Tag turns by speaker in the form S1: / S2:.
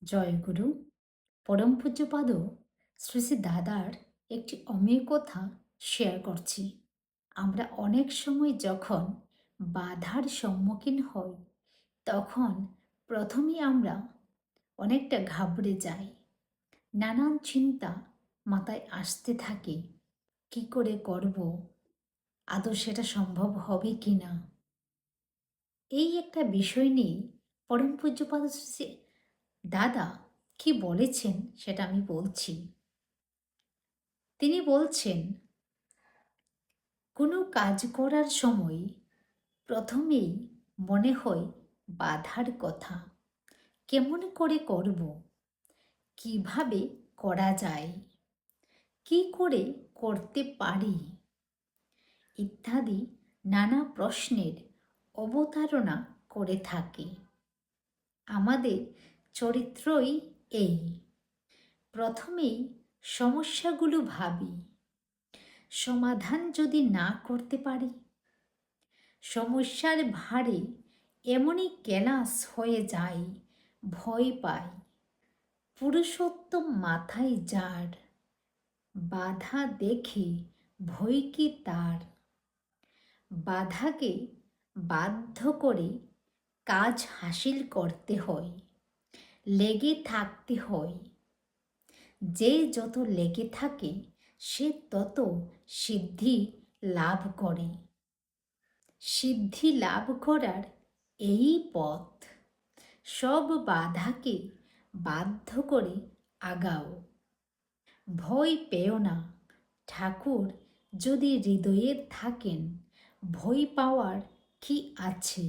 S1: জয়গুরু পরম পূজ্যপাদ শ্রী শ্রী দাদার একটি অমেয় কথা শেয়ার করছি। আমরা অনেক সময় যখন বাধার সম্মুখীন হই তখন প্রথমেই আমরা অনেকটা ঘাবড়ে যাই। নানান চিন্তা মাথায় আসতে থাকে, কি করে করব, আদৌ সেটা সম্ভব হবে কি না। এই একটা বিষয় নিয়ে পরম পূজ্যপাদ শ্রী শ্রী দাদা কি বলেছেন সেটা আমি বলছি। তিনি বলছেন, কোনো কাজ করার সময় প্রথমেই মনে হয় বাধার কথা। কেমন করে করব, কিভাবে করা যায়, কি করে করতে পারি ইত্যাদি নানা প্রশ্নের অবতারণা করে থাকে। আমাদের চরিত্রই এই। প্রথমেই সমস্যাগুলো ভাবি, সমাধান যদি না করতে পারি, সমস্যার ভারে এমনই কেলাস হয়ে যায়, ভয় পাই। পুরুষোত্তম মাথায় যার, বাধা দেখে ভয় কি তার। বাধাকে বাধ্য করে কাজ হাসিল করতে হয়, লেগে থাকতে হয়। যে যত লেগে থাকে সে তত সিদ্ধি লাভ করে। সিদ্ধি লাভ করার এই পথ। সব বাধাকে বাধ্য করে আগাও। ভয় পেও না, ঠাকুর যদি হৃদয়ে থাকেন ভয় পাওয়ার কি আছে।